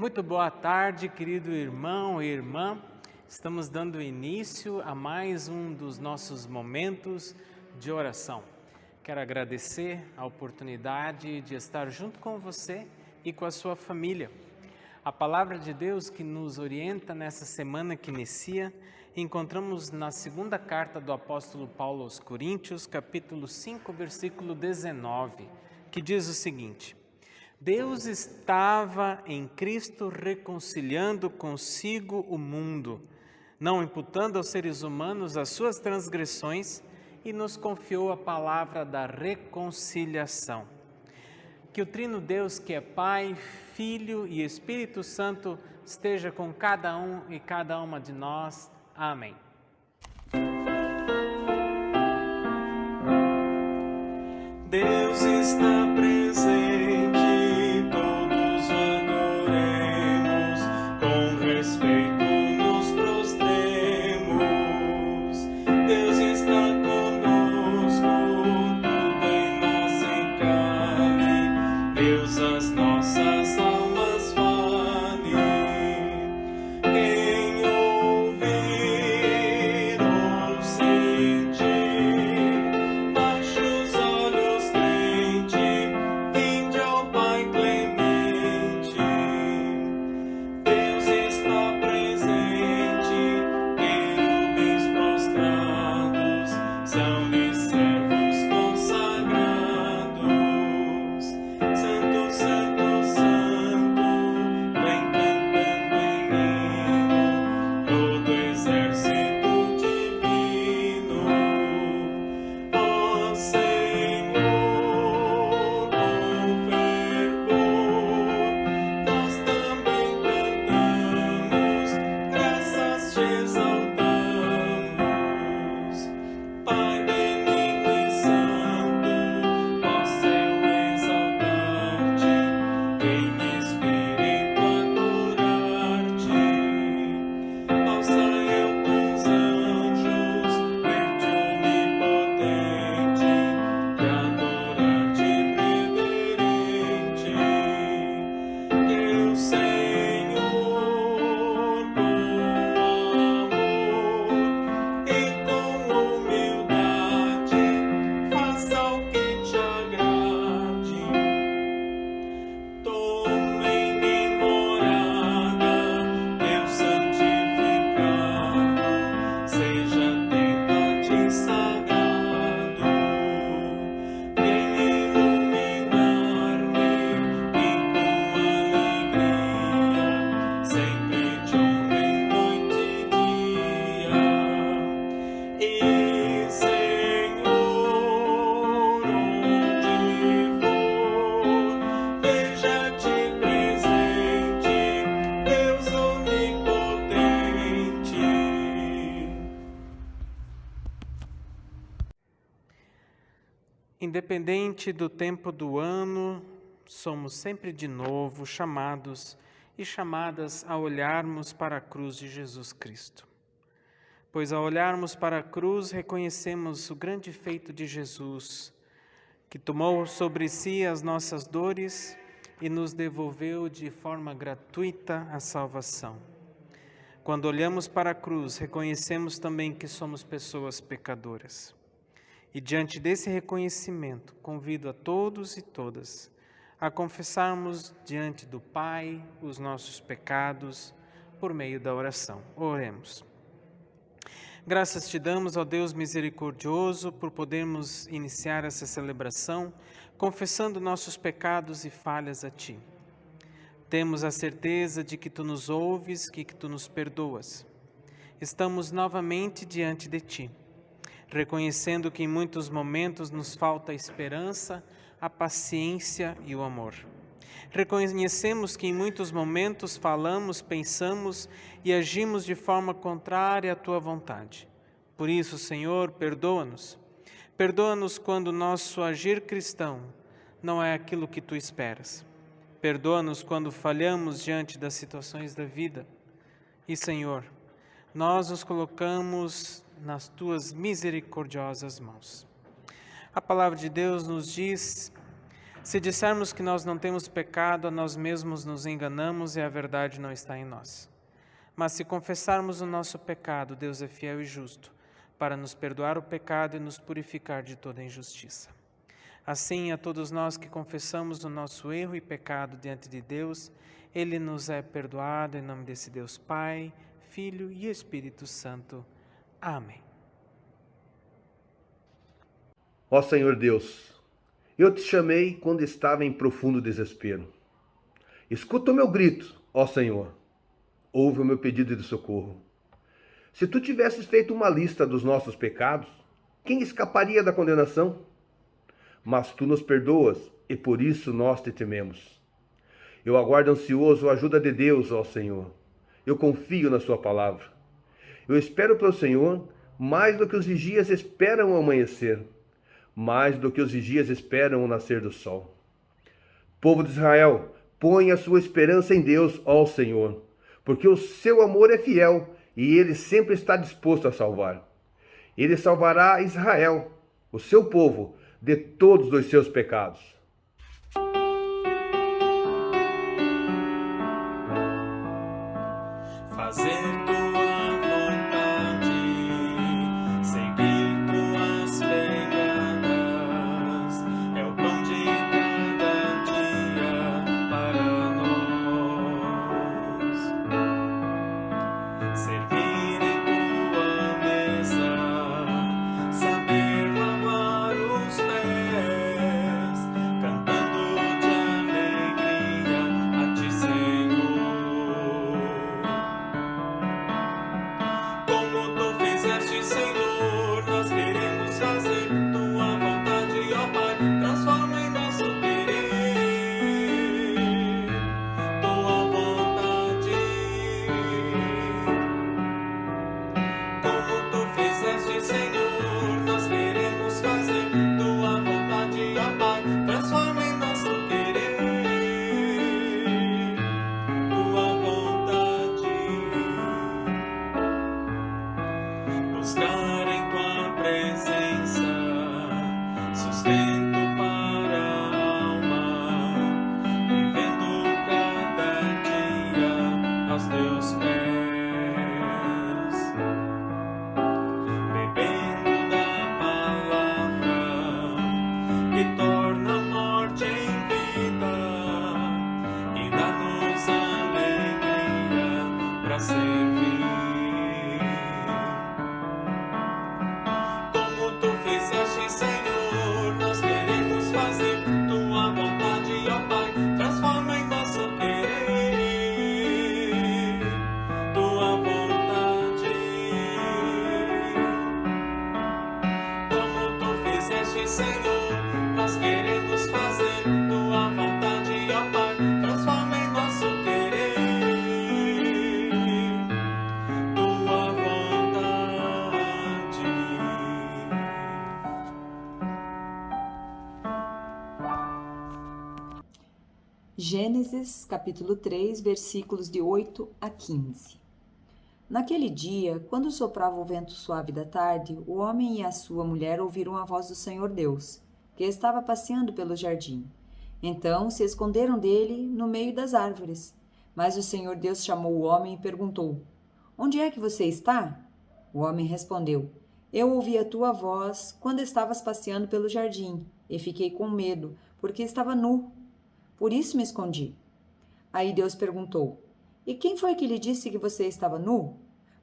Muito boa tarde, querido irmão e irmã. Estamos dando início a mais um dos nossos momentos de oração. Quero agradecer a oportunidade de estar junto com você e com a sua família. A palavra de Deus que nos orienta nessa semana que inicia, encontramos na segunda carta do apóstolo Paulo aos Coríntios, capítulo 5, versículo 19, que diz o seguinte: Deus estava em Cristo reconciliando consigo o mundo, não imputando aos seres humanos as suas transgressões, e nos confiou a palavra da reconciliação. Que o Trino Deus, que é Pai, Filho e Espírito Santo, esteja com cada um e cada uma de nós. Amém. Deus está presente, todos o adoremos, com respeito nos prostremos. Deus está conosco, tudo em nós se cale, Deus as nossas almas fale. Quem ouvir ou sentir, baixe os olhos crente, vinde ao Pai clemente. Deus está presente, querubins prostrados, são-lhe servos consagrados. Santo, Santo, Santo, vem cantando em hino, todo exército divino. Ó Senhor, com fervor, nós também cantamos, graças te exaltamos. Pai benigno e santo, ó céu exaltar-te, em espírito adorar-te. Ao Israel com os anjos, ver-te onipotente, e adorar-te reverente. Que o Senhor, com amor e com humildade, faça o que te agrade. Tomem-me morada, Deus santificado, seja atento a ti sagrado. Vem iluminar-me e com alegria sempre te honrem noite e dia. E Senhor, onde for, veja-te presente, Deus onipotente. Independente do tempo do ano, somos sempre de novo chamados e chamadas a olharmos para a cruz de Jesus Cristo. Pois ao olharmos para a cruz, reconhecemos o grande feito de Jesus, que tomou sobre si as nossas dores e nos devolveu de forma gratuita a salvação. Quando olhamos para a cruz, reconhecemos também que somos pessoas pecadoras. E diante desse reconhecimento, convido a todos e todas a confessarmos diante do Pai os nossos pecados por meio da oração. Oremos. Graças te damos, ó Deus misericordioso, por podermos iniciar essa celebração confessando nossos pecados e falhas a Ti. Temos a certeza de que Tu nos ouves, que Tu nos perdoas. Estamos novamente diante de Ti, reconhecendo que em muitos momentos nos falta a esperança, a paciência e o amor. Reconhecemos que em muitos momentos falamos, pensamos e agimos de forma contrária à Tua vontade. Por isso, Senhor, perdoa-nos. Perdoa-nos quando nosso agir cristão não é aquilo que Tu esperas. Perdoa-nos quando falhamos diante das situações da vida. E, Senhor, nós nos colocamos nas Tuas misericordiosas mãos. A palavra de Deus nos diz: Se dissermos que nós não temos pecado, a nós mesmos nos enganamos e a verdade não está em nós. Mas se confessarmos o nosso pecado, Deus é fiel e justo, para nos perdoar o pecado e nos purificar de toda injustiça. Assim, a todos nós que confessamos o nosso erro e pecado diante de Deus, Ele nos é perdoado em nome desse Deus Pai, Filho e Espírito Santo. Amém. Ó Senhor Deus, eu te chamei quando estava em profundo desespero. Escuta o meu grito, ó Senhor. Ouve o meu pedido de socorro. Se tu tivesses feito uma lista dos nossos pecados, quem escaparia da condenação? Mas tu nos perdoas e por isso nós te tememos. Eu aguardo ansioso a ajuda de Deus, ó Senhor. Eu confio na sua palavra. Eu espero pelo Senhor mais do que os vigias esperam o amanhecer, mais do que os vigias esperam o nascer do sol. Povo de Israel, põe a sua esperança em Deus, ó Senhor, porque o seu amor é fiel e ele sempre está disposto a salvar. Ele salvará Israel, o seu povo, de todos os seus pecados. Fazer tua vontade, seguir tuas pegadas, é o pão de cada dia para nós. Servir em tua mesa, saber lavar os pés, cantando de alegria a ti, Senhor. Como tu fizeste, Senhor, nós queremos fazer tua vontade, ó Pai, transforma em nosso querer, tua vontade. Como tu fizeste, Senhor, nós queremos fazer tua vontade, ó Pai, transforma em nosso querer, tua vontade. Buscar em tua presença sustento para a alma, vivendo cada dia aos teus pés, bebendo da palavra que torna a morte em vida e dá-nos alegria para servir. Como tu fizeste, Senhor, nós queremos fazer tua vontade, ó Pai, transforma em nosso querer, tua vontade. Como tu fizeste, Senhor, nós queremos fazer tua vontade, ó Pai, transforma em nosso querer, tua vontade. Gênesis capítulo 3, versículos de 8 a 15. Naquele dia, quando soprava o vento suave da tarde, o homem e a sua mulher ouviram a voz do Senhor Deus, que estava passeando pelo jardim. Então se esconderam dele no meio das árvores. Mas o Senhor Deus chamou o homem e perguntou: Onde é que você está? O homem respondeu: Eu ouvi a tua voz quando estavas passeando pelo jardim, e fiquei com medo, porque estava nu. Por isso me escondi. Aí Deus perguntou: E quem foi que lhe disse que você estava nu?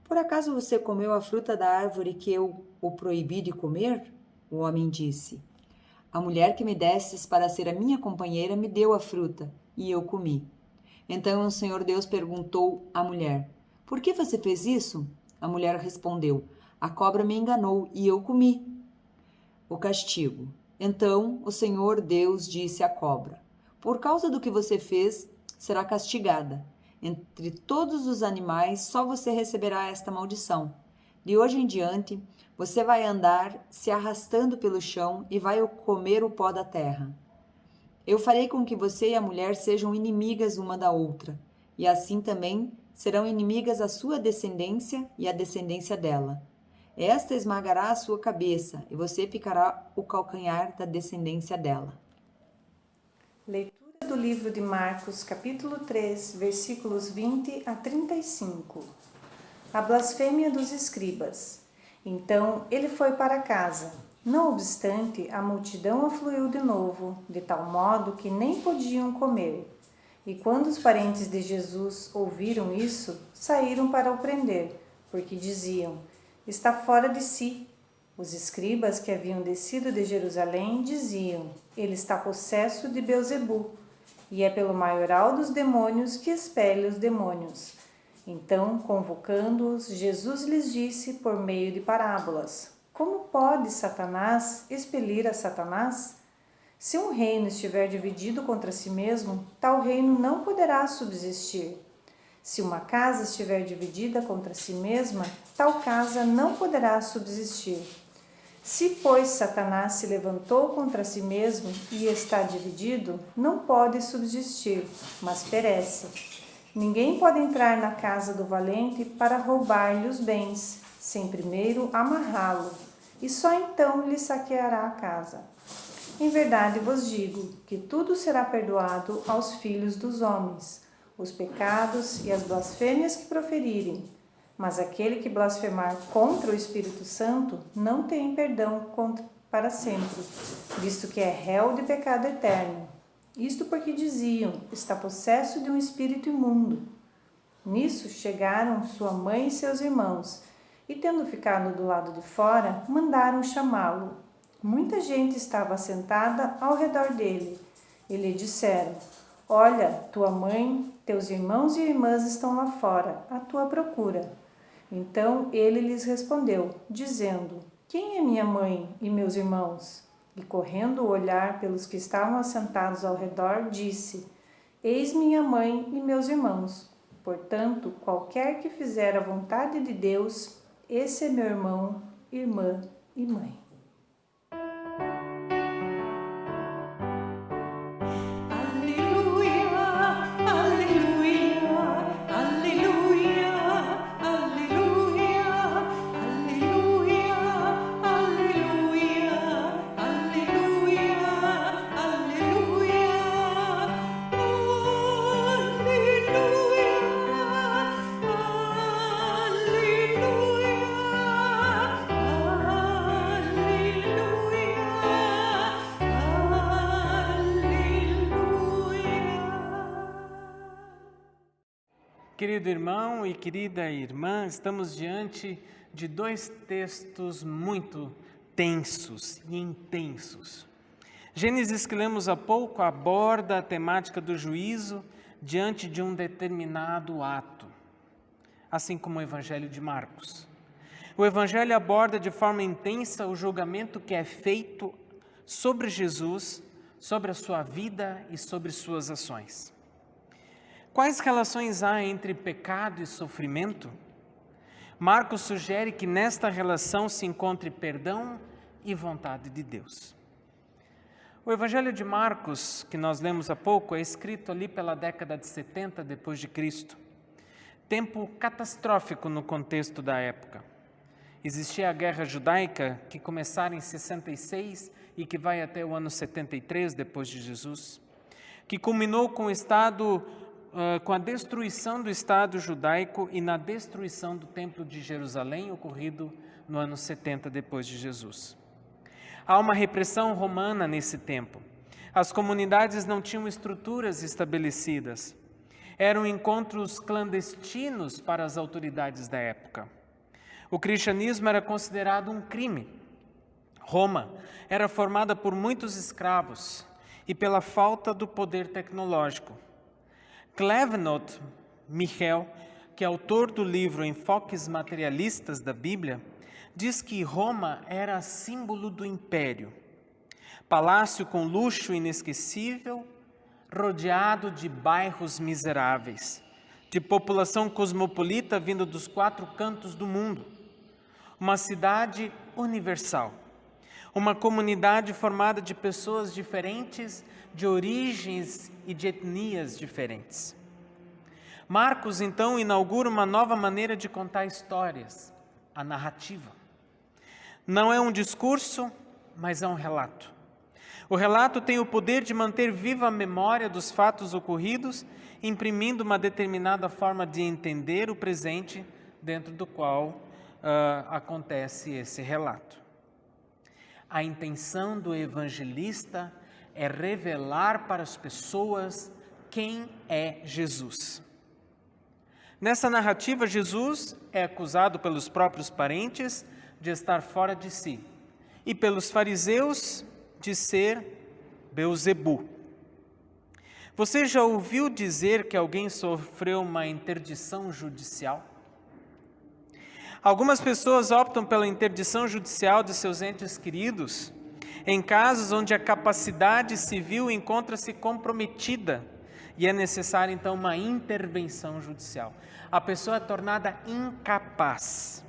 Por acaso você comeu a fruta da árvore que eu o proibi de comer? O homem disse: A mulher que me destes para ser a minha companheira me deu a fruta, e eu comi. Então o Senhor Deus perguntou à mulher: Por que você fez isso? A mulher respondeu: A cobra me enganou e eu comi. O castigo. Então o Senhor Deus disse à cobra: Por causa do que você fez, será castigada. Entre todos os animais, só você receberá esta maldição. De hoje em diante, você vai andar se arrastando pelo chão e vai comer o pó da terra. Eu farei com que você e a mulher sejam inimigas uma da outra, e assim também serão inimigas a sua descendência e a descendência dela. Esta esmagará a sua cabeça, e você picará o calcanhar da descendência dela. Leitura do livro de Marcos, capítulo 3, versículos 20 a 35. A blasfêmia dos escribas. Então ele foi para casa. Não obstante, a multidão afluiu de novo, de tal modo que nem podiam comer. E quando os parentes de Jesus ouviram isso, saíram para o prender, porque diziam: está fora de si. Os escribas que haviam descido de Jerusalém diziam: ele está possesso de Beelzebu, e é pelo maioral dos demônios que expele os demônios. Então, convocando-os, Jesus lhes disse por meio de parábolas: como pode Satanás expelir a Satanás? Se um reino estiver dividido contra si mesmo, tal reino não poderá subsistir. Se uma casa estiver dividida contra si mesma, tal casa não poderá subsistir. Se, pois, Satanás se levantou contra si mesmo e está dividido, não pode subsistir, mas perece. Ninguém pode entrar na casa do valente para roubar-lhe os bens, sem primeiro amarrá-lo, e só então lhe saqueará a casa. Em verdade vos digo que tudo será perdoado aos filhos dos homens, os pecados e as blasfêmias que proferirem. Mas aquele que blasfemar contra o Espírito Santo não tem perdão para sempre, visto que é réu de pecado eterno. Isto porque diziam: está possesso de um espírito imundo. Nisso chegaram sua mãe e seus irmãos, e tendo ficado do lado de fora, mandaram chamá-lo. Muita gente estava assentada ao redor dele, e lhe disseram: olha, tua mãe, teus irmãos e irmãs estão lá fora, à tua procura. Então ele lhes respondeu, dizendo: quem é minha mãe e meus irmãos? E correndo o olhar pelos que estavam assentados ao redor, disse: eis minha mãe e meus irmãos. Portanto, qualquer que fizer a vontade de Deus, esse é meu irmão, irmã e mãe. Querido irmão e querida irmã, estamos diante de dois textos muito tensos e intensos. Gênesis, que lemos há pouco, aborda a temática do juízo diante de um determinado ato, assim como o Evangelho de Marcos. O Evangelho aborda de forma intensa o julgamento que é feito sobre Jesus, sobre a sua vida e sobre suas ações. Quais relações há entre pecado e sofrimento? Marcos sugere que nesta relação se encontre perdão e vontade de Deus. O Evangelho de Marcos, que nós lemos há pouco, é escrito ali pela década de 70 depois de Cristo. Tempo catastrófico no contexto da época. Existia a guerra judaica que começara em 66 e que vai até o ano 73 depois de Jesus, que culminou com a destruição do Estado judaico e na destruição do Templo de Jerusalém, ocorrido no ano 70 depois de Jesus. Há uma repressão romana nesse tempo. As comunidades não tinham estruturas estabelecidas. Eram encontros clandestinos para as autoridades da época. O cristianismo era considerado um crime. Roma era formada por muitos escravos e pela falta do poder tecnológico. Clevenot Michel, que é autor do livro Enfoques Materialistas da Bíblia, diz que Roma era símbolo do império. Palácio com luxo inesquecível, rodeado de bairros miseráveis, de população cosmopolita vindo dos 4 cantos do mundo. Uma cidade universal, uma comunidade formada de pessoas diferentes, de origens e de etnias diferentes. Marcos, então, inaugura uma nova maneira de contar histórias, a narrativa. Não é um discurso, mas é um relato. O relato tem o poder de manter viva a memória dos fatos ocorridos, imprimindo uma determinada forma de entender o presente dentro do qual acontece esse relato. A intenção do evangelista é revelar para as pessoas quem é Jesus. Nessa narrativa, Jesus é acusado pelos próprios parentes de estar fora de si e pelos fariseus de ser Beelzebu. Você já ouviu dizer que alguém sofreu uma interdição judicial? Algumas pessoas optam pela interdição judicial de seus entes queridos em casos onde a capacidade civil encontra-se comprometida e é necessária então uma intervenção judicial. A pessoa é tornada incapaz.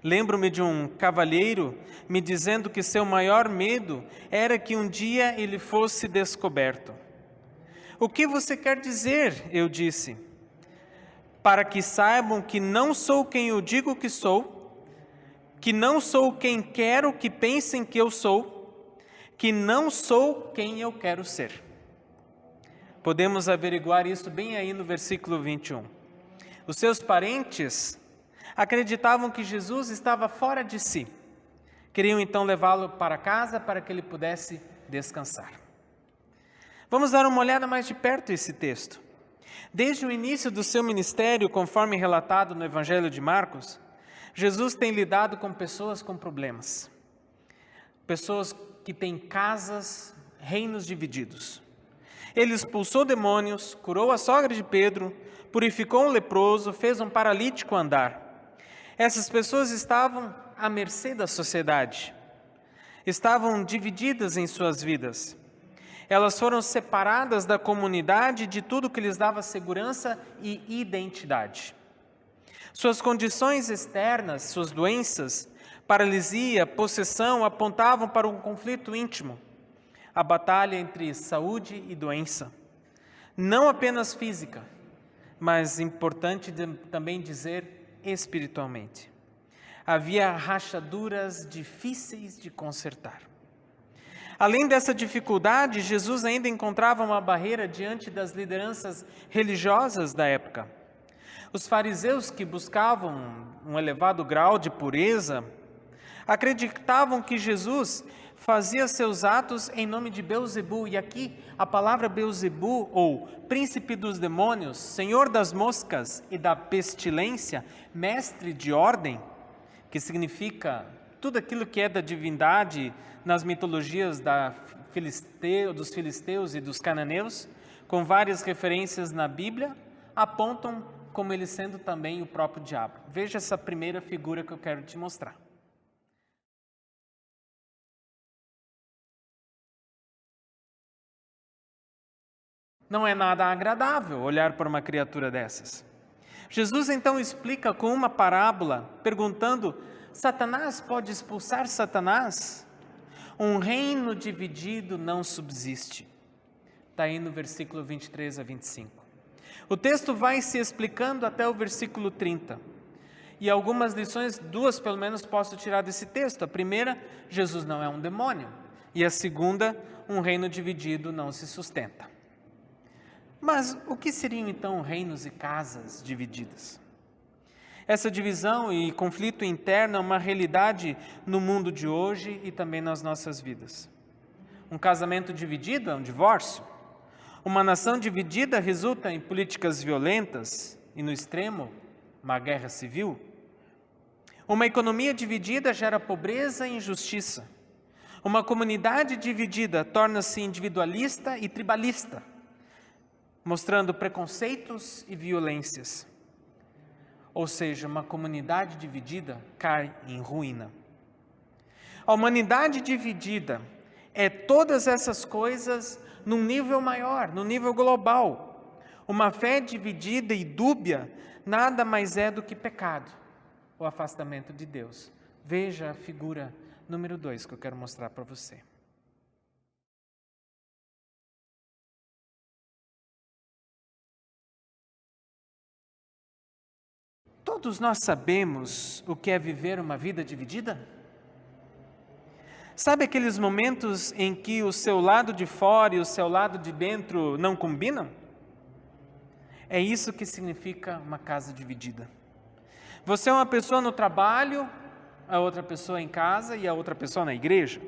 Lembro-me de um cavalheiro me dizendo que seu maior medo era que um dia ele fosse descoberto. O que você quer dizer? Eu disse. Para que saibam que não sou quem eu digo que sou, que não sou quem quero que pensem que eu sou, que não sou quem eu quero ser. Podemos averiguar isso bem aí no versículo 21. Os seus parentes acreditavam que Jesus estava fora de si. Queriam então levá-lo para casa para que ele pudesse descansar. Vamos dar uma olhada mais de perto a esse texto. Desde o início do seu ministério, conforme relatado no Evangelho de Marcos, Jesus tem lidado com pessoas com problemas. Pessoas que têm casas, reinos divididos. Ele expulsou demônios, curou a sogra de Pedro, purificou um leproso, fez um paralítico andar. Essas pessoas estavam à mercê da sociedade. Estavam divididas em suas vidas. Elas foram separadas da comunidade de tudo que lhes dava segurança e identidade. Suas condições externas, suas doenças, paralisia, possessão, apontavam para um conflito íntimo, a batalha entre saúde e doença. Não apenas física, mas importante também dizer espiritualmente. Havia rachaduras difíceis de consertar. Além dessa dificuldade, Jesus ainda encontrava uma barreira diante das lideranças religiosas da época. Os fariseus, que buscavam um elevado grau de pureza, acreditavam que Jesus fazia seus atos em nome de Beelzebu. E aqui a palavra Beelzebu, ou príncipe dos demônios, senhor das moscas e da pestilência, mestre de ordem, que significa tudo aquilo que é da divindade nas mitologias dos filisteus e dos cananeus, com várias referências na Bíblia, apontam como ele sendo também o próprio diabo. Veja essa primeira figura que eu quero te mostrar. Não é nada agradável olhar para uma criatura dessas. Jesus então explica com uma parábola, perguntando: Satanás pode expulsar Satanás? Um reino dividido não subsiste. Está aí no versículo 23 a 25. O texto vai se explicando até o versículo 30. E algumas lições, duas pelo menos, posso tirar desse texto. A primeira, Jesus não é um demônio. E a segunda, um reino dividido não se sustenta. Mas o que seriam então reinos e casas divididas? Essa divisão e conflito interno é uma realidade no mundo de hoje e também nas nossas vidas. Um casamento dividido é um divórcio. Uma nação dividida resulta em políticas violentas e, no extremo, uma guerra civil. Uma economia dividida gera pobreza e injustiça. Uma comunidade dividida torna-se individualista e tribalista, mostrando preconceitos e violências. Ou seja, uma comunidade dividida cai em ruína. A humanidade dividida é todas essas coisas num nível maior, num nível global. Uma fé dividida e dúbia nada mais é do que pecado, o afastamento de Deus. Veja a figura número 2 que eu quero mostrar para você. Todos nós sabemos o que é viver uma vida dividida? Sabe aqueles momentos em que o seu lado de fora e o seu lado de dentro não combinam? É isso que significa uma casa dividida. Você é uma pessoa no trabalho, a outra pessoa em casa e a outra pessoa na igreja.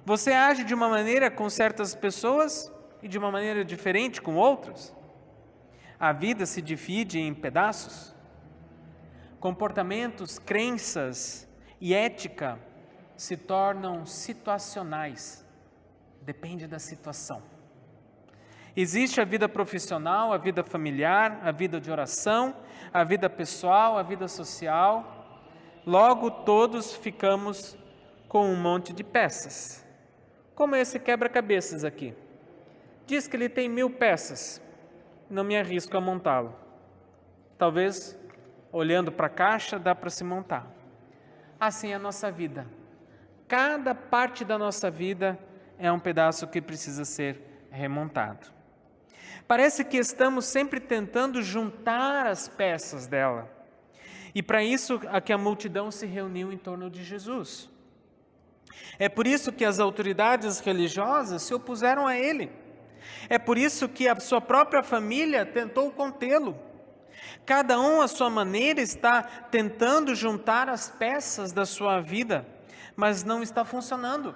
Você age de uma maneira com certas pessoas e de uma maneira diferente com outras. A vida se divide em pedaços. Comportamentos, crenças e ética se tornam situacionais. Depende da situação. Existe a vida profissional, a vida familiar, a vida de oração, a vida pessoal, a vida social. Logo, todos ficamos com um monte de peças. Como esse quebra-cabeças aqui. Diz que ele tem 1000 peças. Não me arrisco a montá-lo. Talvez, olhando para a caixa, dá para se montar. Assim é a nossa vida. Cada parte da nossa vida é um pedaço que precisa ser remontado. Parece que estamos sempre tentando juntar as peças dela. E para isso é que a multidão se reuniu em torno de Jesus. É por isso que as autoridades religiosas se opuseram a ele. É por isso que a sua própria família tentou contê-lo. Cada um, à sua maneira, está tentando juntar as peças da sua vida, mas não está funcionando.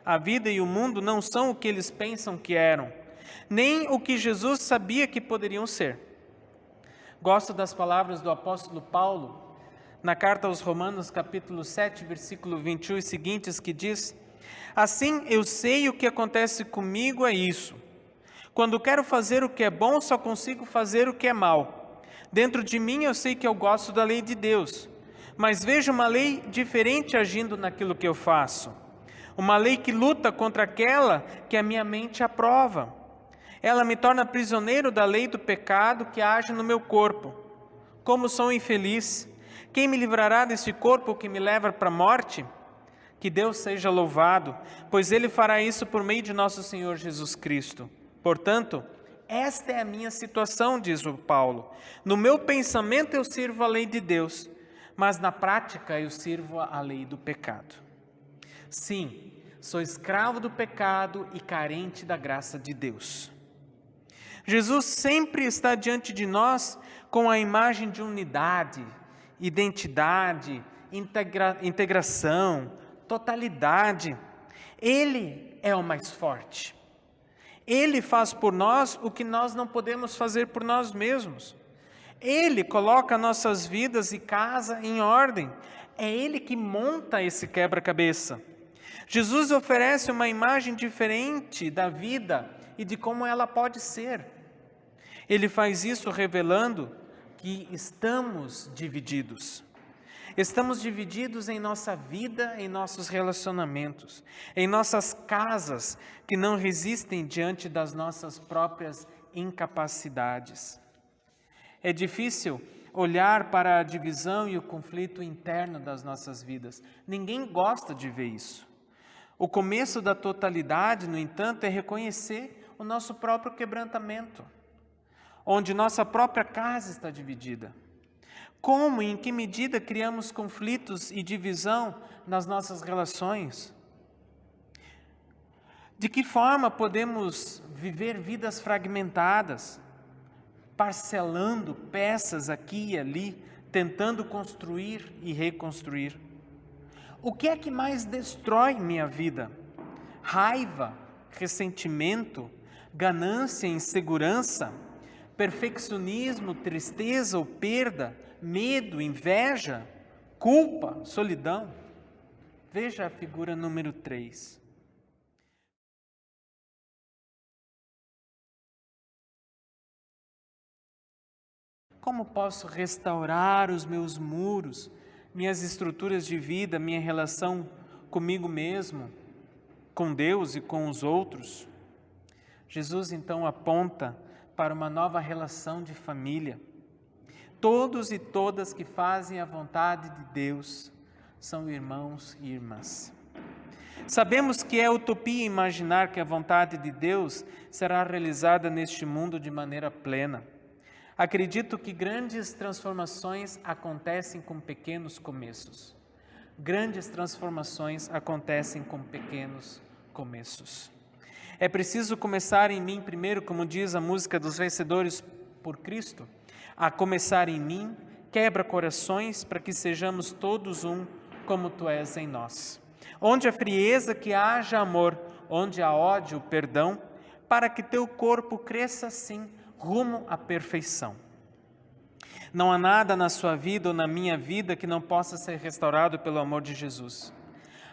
A vida e o mundo não são o que eles pensam que eram, nem o que Jesus sabia que poderiam ser. Gosto das palavras do apóstolo Paulo, na carta aos Romanos, capítulo 7, versículo 21 e seguintes, que diz: assim eu sei o que acontece comigo é isso. Quando quero fazer o que é bom, só consigo fazer o que é mal. Dentro de mim eu sei que eu gosto da lei de Deus, mas vejo uma lei diferente agindo naquilo que eu faço. Uma lei que luta contra aquela que a minha mente aprova. Ela me torna prisioneiro da lei do pecado que age no meu corpo. Como sou infeliz! Quem me livrará desse corpo que me leva para a morte? Que Deus seja louvado, pois Ele fará isso por meio de nosso Senhor Jesus Cristo. Portanto, esta é a minha situação, diz o Paulo. No meu pensamento eu sirvo a lei de Deus, mas na prática eu sirvo a lei do pecado. Sim, sou escravo do pecado e carente da graça de Deus. Jesus sempre está diante de nós com a imagem de unidade, identidade, integração, totalidade. Ele é o mais forte. Ele faz por nós o que nós não podemos fazer por nós mesmos. Ele coloca nossas vidas e casa em ordem. É Ele que monta esse quebra-cabeça. Jesus oferece uma imagem diferente da vida e de como ela pode ser. Ele faz isso revelando que estamos divididos. Estamos divididos em nossa vida, em nossos relacionamentos, em nossas casas que não resistem diante das nossas próprias incapacidades. É difícil olhar para a divisão e o conflito interno das nossas vidas. Ninguém gosta de ver isso. O começo da totalidade, no entanto, é reconhecer o nosso próprio quebrantamento, onde nossa própria casa está dividida. Como e em que medida criamos conflitos e divisão nas nossas relações? De que forma podemos viver vidas fragmentadas, parcelando peças aqui e ali, tentando construir e reconstruir? O que é que mais destrói minha vida? Raiva, ressentimento, ganância, insegurança, perfeccionismo, tristeza ou perda, medo, inveja, culpa, solidão? Veja a figura número 3. Como posso restaurar os meus muros, minhas estruturas de vida, minha relação comigo mesmo, com Deus e com os outros? Jesus então aponta para uma nova relação de família. Todos e todas que fazem a vontade de Deus são irmãos e irmãs. Sabemos que é utopia imaginar que a vontade de Deus será realizada neste mundo de maneira plena. Acredito que grandes transformações acontecem com pequenos começos. Grandes transformações acontecem com pequenos começos. É preciso começar em mim primeiro, como diz a música dos Vencedores por Cristo. A começar em mim, quebra corações para que sejamos todos um, como tu és em nós. Onde há frieza, que haja amor, onde há ódio, perdão, para que teu corpo cresça assim, rumo à perfeição. Não há nada na sua vida ou na minha vida que não possa ser restaurado pelo amor de Jesus.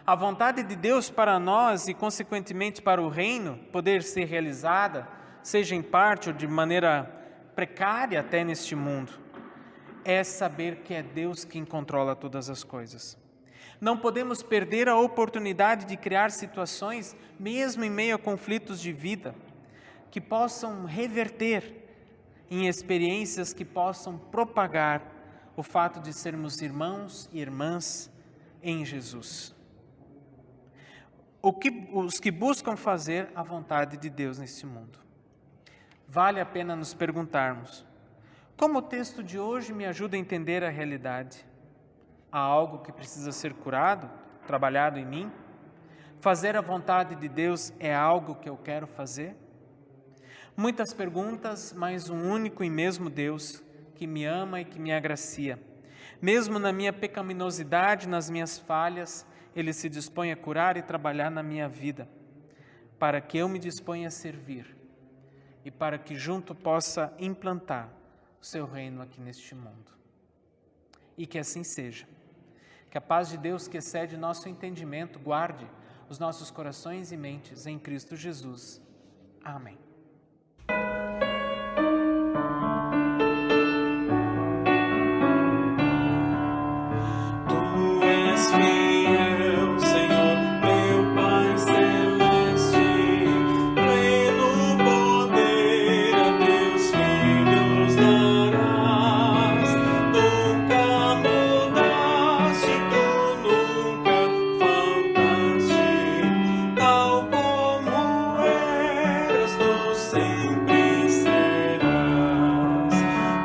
A vontade de Deus para nós e, consequentemente, para o reino poder ser realizada, seja em parte ou de maneira precária até neste mundo, é saber que é Deus quem controla todas as coisas. Não podemos perder a oportunidade de criar situações, mesmo em meio a conflitos de vida, que possam reverter em experiências que possam propagar o fato de sermos irmãos e irmãs em Jesus. Os que buscam fazer a vontade de Deus nesse mundo. Vale a pena nos perguntarmos: como o texto de hoje me ajuda a entender a realidade? Há algo que precisa ser curado, trabalhado em mim? Fazer a vontade de Deus é algo que eu quero fazer? Muitas perguntas, mas um único e mesmo Deus que me ama e que me agracia. Mesmo na minha pecaminosidade, nas minhas falhas, Ele se dispõe a curar e trabalhar na minha vida, para que eu me disponha a servir e para que junto possa implantar o seu reino aqui neste mundo. E que assim seja. Que a paz de Deus, que excede nosso entendimento, guarde os nossos corações e mentes em Cristo Jesus. Amém. Tu és fiel, Senhor, meu Pai celeste, pleno poder a teus filhos darás. Nunca mudaste, tu nunca faltaste, tal como eras, tu sempre serás.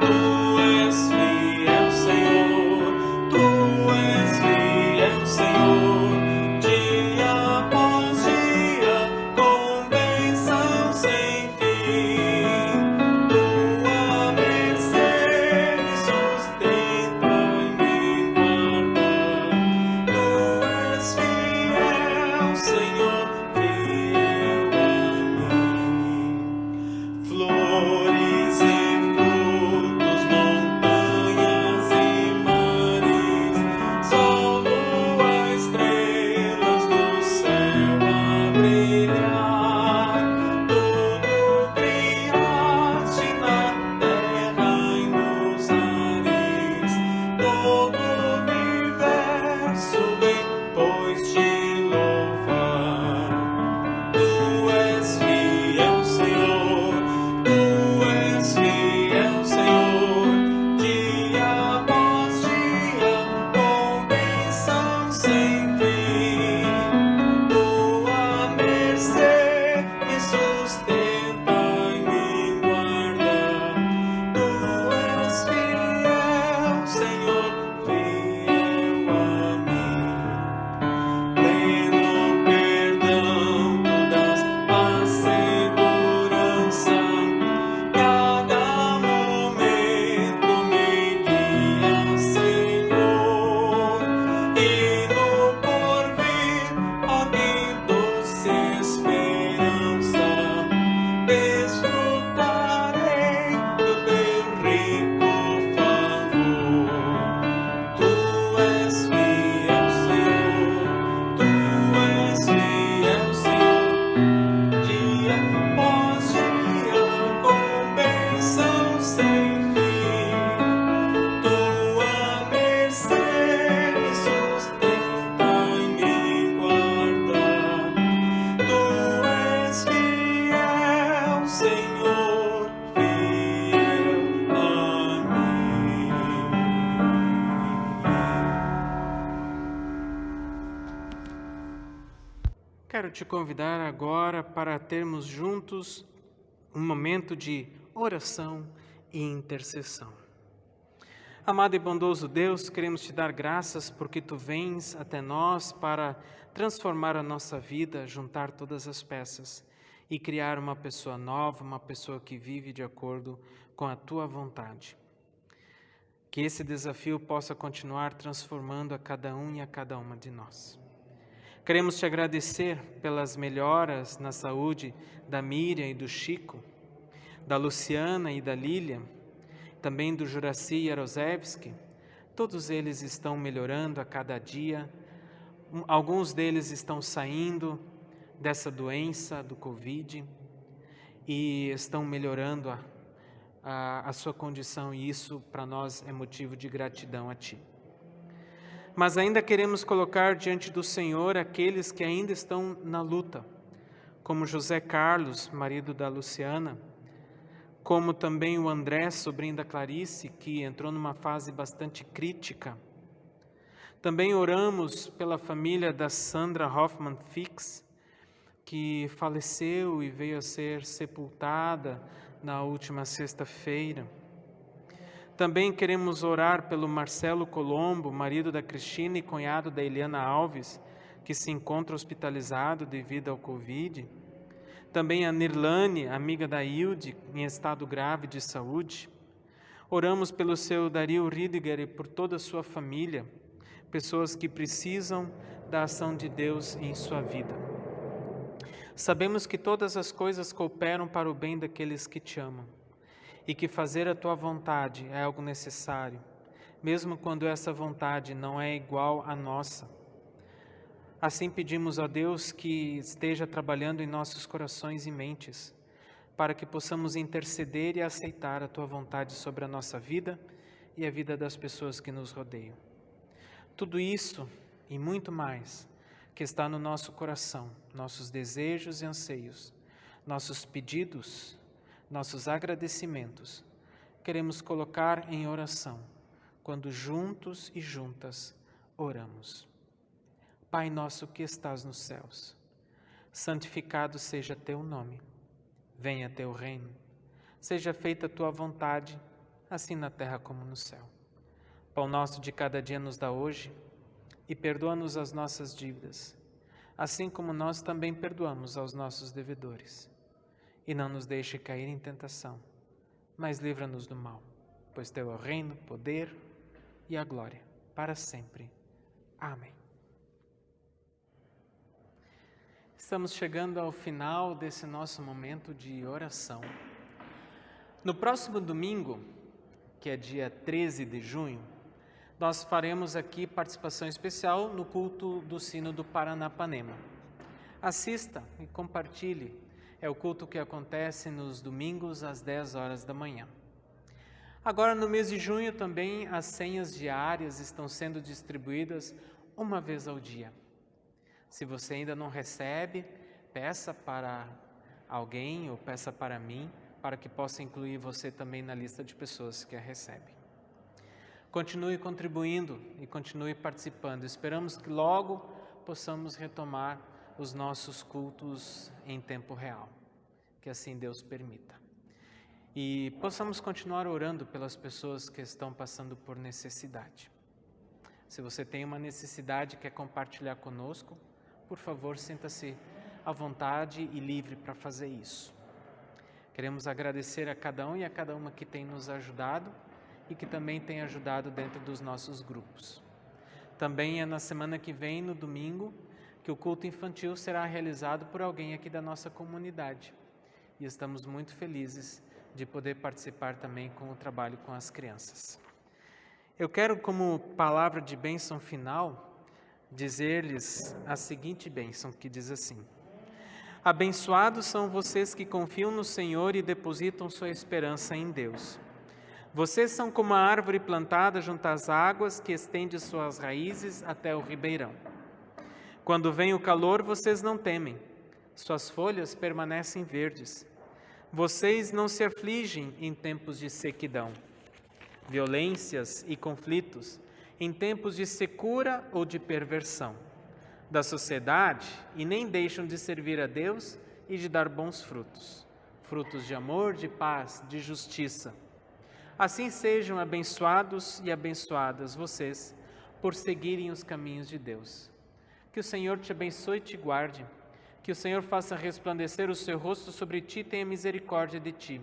Tu és fiel, Senhor, tu és fiel, Senhor, dia após dia, com bênção sem fim. Tua mercê me sustenta e me guarda. Tu és fiel, Senhor, fiel a mim. Flores e frutos, montanhas e mares, sol, lua, estrelas do céu a brilhar. Tudo criaste na terra e nos ares. Todo o universo vem, pois te louvar. Tu és fiel, Senhor, tu és fiel, Senhor, dia após dia, com bênção sem fim. Tua mercê me sustenta e me guarda. Tu és fiel, Senhor, fiel a mim. Pleno perdão, tu dás a segurança. Cada momento me guia, Senhor. E no porvir, ó que doce esperança, desfrutarei do teu rico favor. Tu és fiel, Senhor, tu és fiel, Senhor, dia após dia, com bênção sem fim. Tua mercê me sustenta e me guarda. Tu és fiel, Senhor, fiel a mim. Quero te convidar agora para termos juntos um momento de oração e intercessão. Amado e bondoso Deus, queremos te dar graças porque tu vens até nós para transformar a nossa vida, juntar todas as peças e criar uma pessoa nova, uma pessoa que vive de acordo com a tua vontade. Que esse desafio possa continuar transformando a cada um e a cada uma de nós. Queremos te agradecer pelas melhoras na saúde da Miriam e do Chico, da Luciana e da Lília, também do Juraci Jarosevski. Todos eles estão melhorando a cada dia. Alguns deles estão saindo dessa doença do Covid e estão melhorando a sua condição, e isso para nós é motivo de gratidão a Ti. Mas ainda queremos colocar diante do Senhor aqueles que ainda estão na luta, como José Carlos, marido da Luciana, como também o André, sobrinho da Clarice, que entrou numa fase bastante crítica. Também oramos pela família da Sandra Hoffman Fix, que faleceu e veio a ser sepultada na última sexta-feira. Também queremos orar pelo Marcelo Colombo, marido da Cristina e cunhado da Eliana Alves, que se encontra hospitalizado devido ao Covid. Também a Nirlane, amiga da Hilde, em estado grave de saúde. Oramos pelo seu Dario Riediger e por toda a sua família, pessoas que precisam da ação de Deus em sua vida. Sabemos que todas as coisas cooperam para o bem daqueles que te amam e que fazer a tua vontade é algo necessário, mesmo quando essa vontade não é igual à nossa. Assim pedimos a Deus que esteja trabalhando em nossos corações e mentes, para que possamos interceder e aceitar a Tua vontade sobre a nossa vida e a vida das pessoas que nos rodeiam. Tudo isso e muito mais que está no nosso coração, nossos desejos e anseios, nossos pedidos, nossos agradecimentos, queremos colocar em oração, quando juntos e juntas oramos. Pai nosso que estás nos céus, santificado seja teu nome. Venha teu reino. Seja feita a tua vontade, assim na terra como no céu. Pão nosso de cada dia nos dá hoje e perdoa-nos as nossas dívidas, assim como nós também perdoamos aos nossos devedores. E não nos deixe cair em tentação, mas livra-nos do mal, pois teu é o reino, o poder e a glória, para sempre. Amém. Estamos chegando ao final desse nosso momento de oração. No próximo domingo, que é dia 13 de junho, nós faremos aqui participação especial no culto do Sino do Paranapanema. Assista e compartilhe. É o culto que acontece nos domingos às 10 horas da manhã. Agora, no mês de junho, também as senhas diárias estão sendo distribuídas uma vez ao dia. Se você ainda não recebe, peça para alguém ou peça para mim, para que possa incluir você também na lista de pessoas que a recebem. Continue contribuindo e continue participando. Esperamos que logo possamos retomar os nossos cultos em tempo real. Que assim Deus permita. E possamos continuar orando pelas pessoas que estão passando por necessidade. Se você tem uma necessidade e quer compartilhar conosco, por favor, sinta-se à vontade e livre para fazer isso. Queremos agradecer a cada um e a cada uma que tem nos ajudado e que também tem ajudado dentro dos nossos grupos. Também é na semana que vem, no domingo, que o culto infantil será realizado por alguém aqui da nossa comunidade. E estamos muito felizes de poder participar também com o trabalho com as crianças. Eu quero, como palavra de bênção final, dizer-lhes a seguinte bênção, que diz assim: abençoados são vocês que confiam no Senhor e depositam sua esperança em Deus. Vocês são como a árvore plantada junto às águas que estende suas raízes até o ribeirão. Quando vem o calor, vocês não temem, suas folhas permanecem verdes. Vocês não se afligem em tempos de sequidão, violências e conflitos, em tempos de secura ou de perversão da sociedade, e nem deixam de servir a Deus e de dar bons frutos, frutos de amor, de paz, de justiça. Assim sejam abençoados e abençoadas vocês por seguirem os caminhos de Deus. Que o Senhor te abençoe e te guarde. Que o Senhor faça resplandecer o seu rosto sobre ti e tenha misericórdia de ti.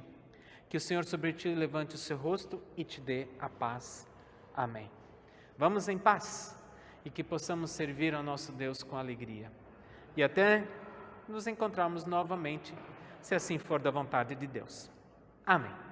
Que o Senhor sobre ti levante o seu rosto e te dê a paz. Amém. Vamos em paz e que possamos servir ao nosso Deus com alegria. E até nos encontrarmos novamente, se assim for da vontade de Deus. Amém.